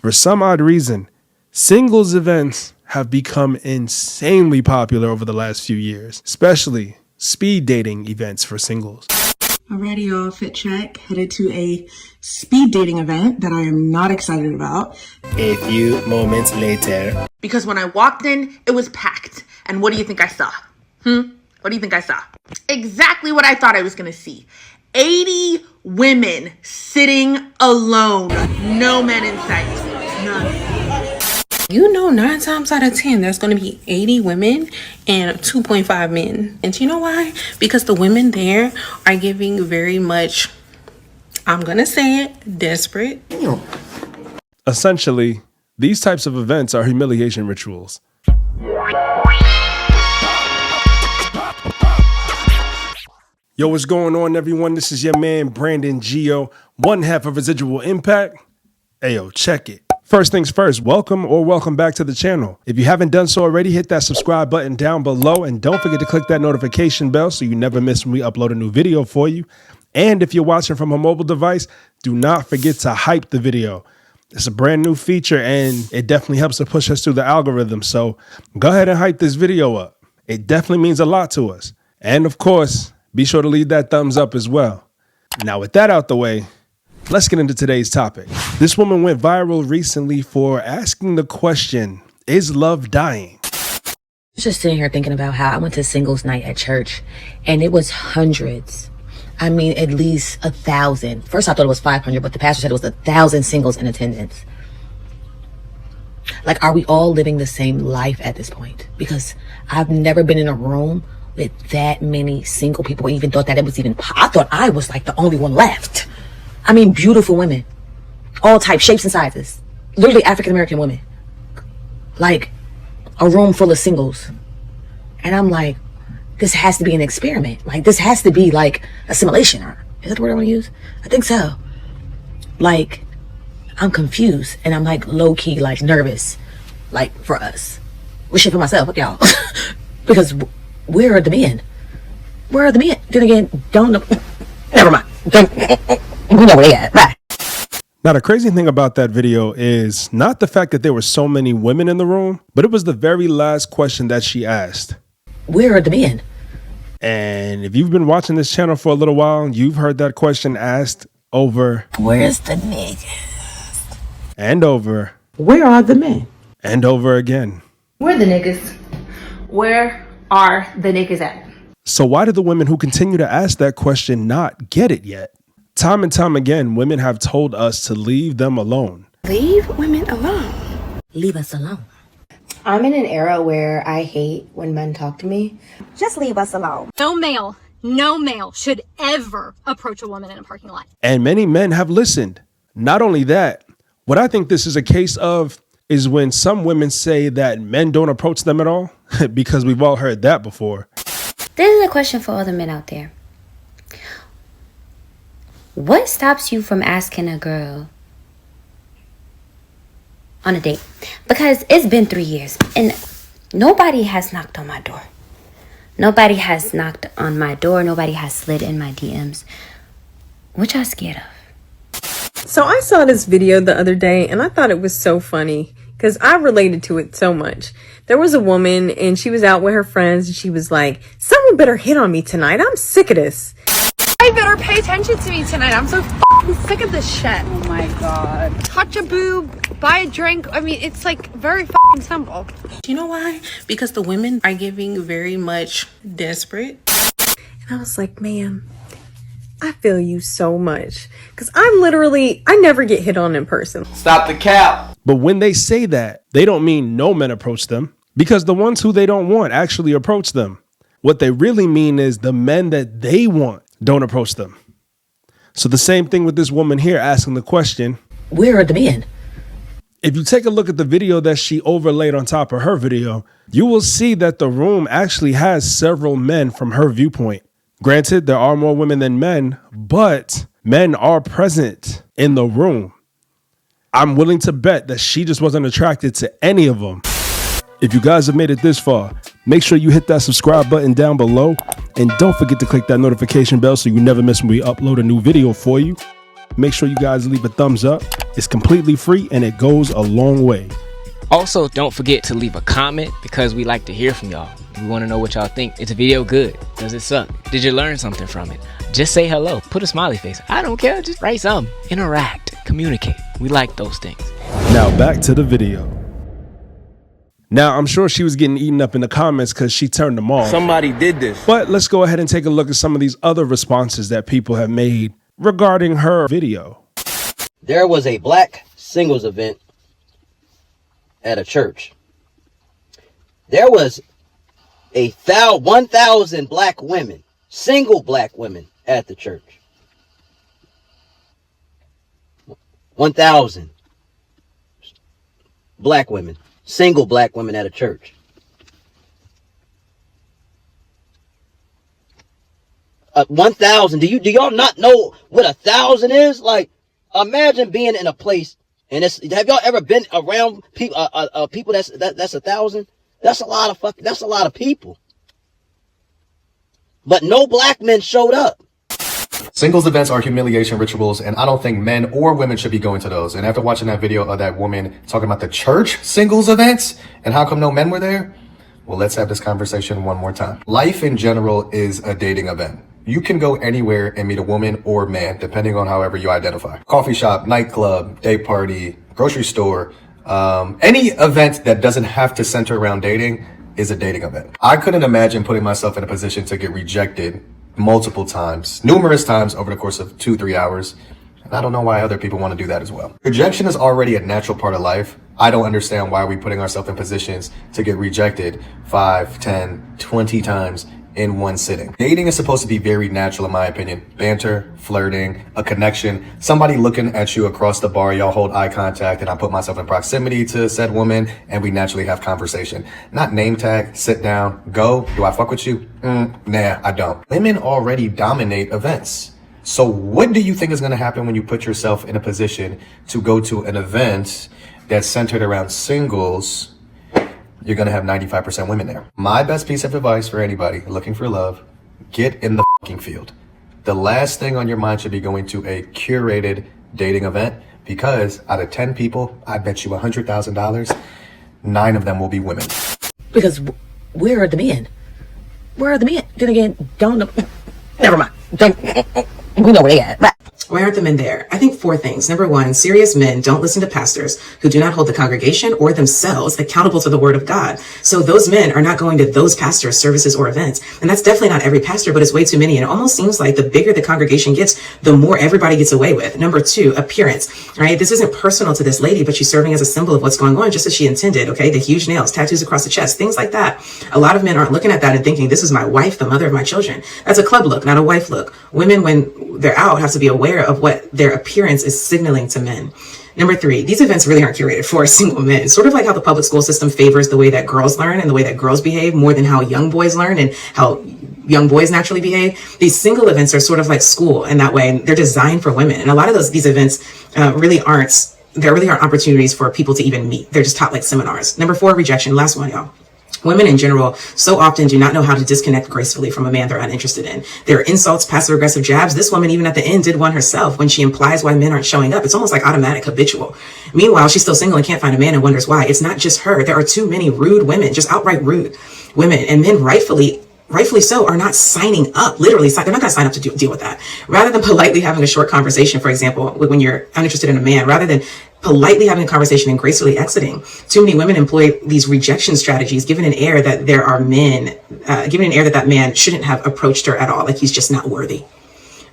For some odd reason, singles events have become insanely popular over the last few years, especially speed dating events for singles. Alrighty, y'all, fit check. Headed to a speed dating event that I am not excited about. A few moments later. Because when I walked in, it was packed. And what do you think I saw? What do you think I saw? Exactly what I thought I was gonna see. 80 women sitting alone. No men in sight. None. You know, 9 times out of 10, there's going to be 80 women and 2.5 men. And you know why? Because the women there are giving very much, I'm going to say it, desperate. Essentially, these types of events are humiliation rituals. Yo, what's going on, everyone? This is your man, Brandon Gio, one half of Residual Impact. Ayo, check it. First things first, welcome back to the channel. If you haven't done so already, hit that subscribe button down below and don't forget to click that notification bell so you never miss when we upload a new video for you. And if you're watching from a mobile device, do not forget to hype the video. It's a brand new feature and it definitely helps to push us through the algorithm. So go ahead and hype this video up. It definitely means a lot to us. And of course, be sure to leave that thumbs up as well. Now with that out the way, let's get into today's topic. This woman went viral recently for asking the question, is love dying? I was just sitting here thinking about how I went to singles night at church and it was hundreds. I mean, at least 1,000. First I thought it was 500, but the pastor said it was 1,000 singles in attendance. Like, are we all living the same life at this point? Because I've never been in a room with that many single people. I even thought that it was even, I thought I was like the only one left. I mean, beautiful women, all types, shapes and sizes, literally African-American women, like a room full of singles. And I'm like, this has to be an experiment. Like, this has to be like a simulation. Is that the word I want to use? I think so. Like, I'm confused and I'm like low key, like nervous, like for us. Wishing for myself, fuck y'all. Because where are the men? Where are the men? Then again, don't know. Never mind. We know where they at. Bye. Now, the crazy thing about that video is not the fact that there were so many women in the room, but it was the very last question that she asked. Where are the men? And if you've been watching this channel for a little while, you've heard that question asked over. Where's the niggas? And over. Where are the men? And over again. Where are the niggas? Where are the niggas at? So why do the women who continue to ask that question not get it yet? Time and time again, women have told us to leave them alone. Leave women alone. Leave us alone. I'm in an era where I hate when men talk to me. Just leave us alone. No male should ever approach a woman in a parking lot. And many men have listened. Not only that, what I think this is a case of is when some women say that men don't approach them at all, because we've all heard that before. This is a question for all the men out there. What stops you from asking a girl on a date? Because it's been 3 years and nobody has knocked on my door. Nobody has knocked on my door. Nobody has slid in my DMs. What y'all scared of? So I saw this video the other day and I thought it was so funny because I related to it so much. There was a woman and she was out with her friends and she was like, someone better hit on me tonight. I'm sick of this. You better pay attention to me tonight. I'm so f***ing sick of this shit. Oh my God. Touch a boob, buy a drink. I mean, it's like very f***ing simple. You know why? Because the women are giving very much desperate. And I was like, ma'am, I feel you so much. Because I never get hit on in person. Stop the cap. But when they say that, they don't mean no men approach them, because the ones who they don't want actually approach them. What they really mean is the men that they want don't approach them. So the same thing with this woman here asking the question, where are the men? If you take a look at the video that she overlaid on top of her video, you will see that the room actually has several men from her viewpoint. Granted, there are more women than men, but men are present in the room. I'm willing to bet that she just wasn't attracted to any of them. If you guys have made it this far, make sure you hit that subscribe button down below. And don't forget to click that notification bell so you never miss when we upload a new video for you. Make sure you guys leave a thumbs up It's completely free and it goes a long way. Also, don't forget to leave a comment because we like to hear from y'all. We want to know what y'all think. Is the video good? Does it suck? Did you learn something from it? Just say hello. Put a smiley face. I don't care. Just write something. Interact. Communicate. We like those things. Now back to the video. Now, I'm sure she was getting eaten up in the comments because she turned them off. Somebody did this. But let's go ahead and take a look at some of these other responses that people have made regarding her video. There was a black singles event at a church. There was 1,000 black women, single black women at the church. 1,000 black women, single black women at a church. $1,000. Do y'all not know what 1,000 is? Like, imagine being in a place and have y'all ever been around people? People that's 1,000. That's a lot of people. But no black men showed up. Singles events are humiliation rituals, and I don't think men or women should be going to those. And after watching that video of that woman talking about the church singles events and how come no men were there, well, let's have this conversation one more time. Life in general is a dating event. You can go anywhere and meet a woman or man, depending on however you identify. Coffee shop, nightclub, day party, grocery store, any event that doesn't have to center around dating is a dating event. I couldn't imagine putting myself in a position to get rejected multiple times, numerous times over the course of 2-3 hours. And I don't know why other people want to do that as well. Rejection is already a natural part of life. I don't understand why we're putting ourselves in positions to get rejected 5, 10, 20 times in one sitting. Dating is supposed to be very natural, in my opinion. Banter, flirting, a connection, somebody looking at you across the bar, y'all hold eye contact, and I put myself in proximity to said woman, and we naturally have conversation. Not name tag, sit down, go, do I fuck with you? Nah, I don't. Women already dominate events. So what do you think is gonna happen when you put yourself in a position to go to an event that's centered around singles? You're going to have 95% women there. My best piece of advice for anybody looking for love, get in the fucking field. The last thing on your mind should be going to a curated dating event, because out of 10 people, I bet you $100,000, 9 of them will be women. Because where are the men? Where are the men? Then again, never mind. We know where they at. Why aren't the men there? I think 4 things. Number 1, serious men don't listen to pastors who do not hold the congregation or themselves accountable to the word of God. So those men are not going to those pastors' services or events. And that's definitely not every pastor, but it's way too many. And it almost seems like the bigger the congregation gets, the more everybody gets away with. Number 2, appearance, right? This isn't personal to this lady, but she's serving as a symbol of what's going on, just as she intended, okay? The huge nails, tattoos across the chest, things like that. A lot of men aren't looking at that and thinking, this is my wife, the mother of my children. That's a club look, not a wife look. Women, when they're out, have to be aware of what their appearance is signaling to men. Number 3, these events really aren't curated for single men. Sort of like how the public school system favors the way that girls learn and the way that girls behave more than how young boys learn and how young boys naturally behave. These single events are sort of like school in that way, and they're designed for women. And a lot of these events really aren't opportunities for people to even meet. They're just taught like seminars. Number 4, rejection. Last one, y'all. Women in general so often do not know how to disconnect gracefully from a man they're uninterested in. There are insults, passive-aggressive jabs. This woman, even at the end, did one herself when she implies why men aren't showing up. It's almost like automatic, habitual. Meanwhile, she's still single and can't find a man and wonders why. It's not just her. There are too many rude women, just outright rude women. And men rightfully so, are not signing up. Literally, they're not going to sign up to deal with that. Rather than politely having a short conversation, for example, when you're uninterested in a man, rather than politely having a conversation and gracefully exiting, too many women employ these rejection strategies, given an air that there are men, given an air that man shouldn't have approached her at all, like he's just not worthy.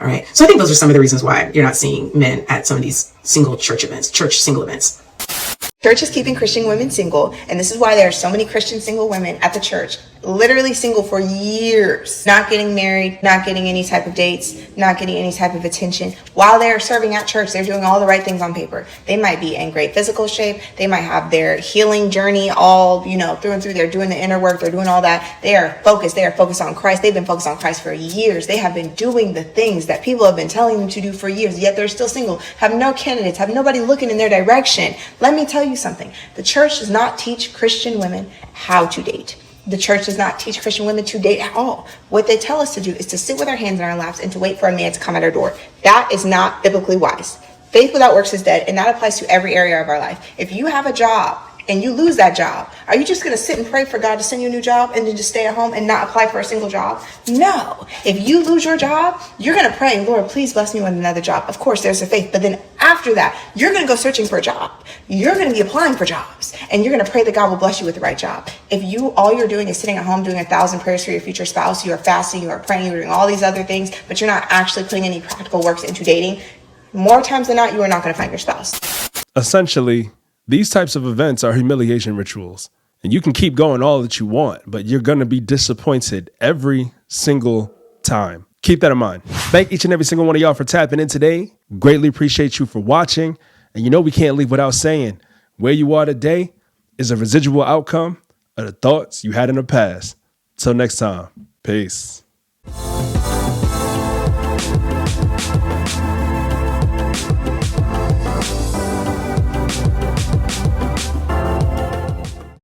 All right. So I think those are some of the reasons why you're not seeing men at some of these church single events. Church is keeping Christian women single, and this is why there are so many Christian single women at the church, literally single for years, not getting married, not getting any type of dates, not getting any type of attention. While they're serving at church, they're doing all the right things on paper. They might be in great physical shape. They might have their healing journey all, through and through. They're doing the inner work. They're doing all that. They are focused. They are focused on Christ. They've been focused on Christ for years. They have been doing the things that people have been telling them to do for years, yet they're still single, have no candidates, have nobody looking in their direction. Let me tell you something. The church does not teach Christian women how to date. The church does not teach Christian women to date at all. What they tell us to do is to sit with our hands in our laps and to wait for a man to come at our door. That is not biblically wise. Faith without works is dead, and that applies to every area of our life. If you have a job and you lose that job, are you just going to sit and pray for God to send you a new job and then just stay at home and not apply for a single job? No. If you lose your job, you're going to pray, Lord, please bless me with another job. Of course, there's a faith. But then after that, you're going to go searching for a job. You're going to be applying for jobs, and you're going to pray that God will bless you with the right job. If all you're doing is sitting at home doing 1,000 prayers for your future spouse, you are fasting, you are praying, you're doing all these other things, but you're not actually putting any practical works into dating, more times than not, you are not going to find your spouse. Essentially, these types of events are humiliation rituals, and you can keep going all that you want, but you're going to be disappointed every single time. Keep that in mind. Thank each and every single one of y'all for tapping in today. Greatly appreciate you for watching. And you know we can't leave without saying where you are today is a residual outcome of the thoughts you had in the past. Till next time, peace.